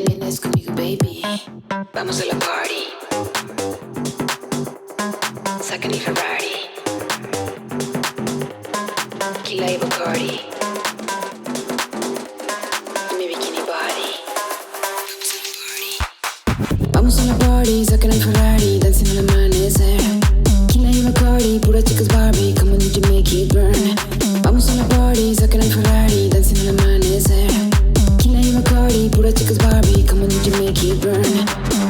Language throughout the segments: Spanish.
Vienes conmigo, baby. Vamos a la party. Sacan el Ferrari. Tequila y Bacardi. Y mi bikini body. Vamos a la party. Sacan el Ferrari. Dancing al amanecer. Tequila y Bacardi. Puras chicas Barbie. Come on, did you make it burn? Vamos a la party. Sacan el Ferrari. Dancing al amanecer. Tequila y Bacardi. Puras chicas Barbie. Come on, did you make it burn?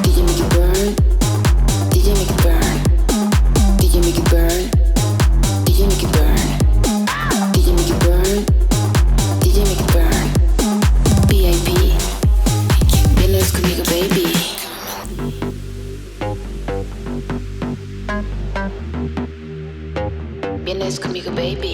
Did you make it burn? Did you make it burn? Did you make it burn? Did you make it burn? Did you make it burn? Did you make it burn? VIP. Vienes conmigo, baby. Vienes conmigo, baby.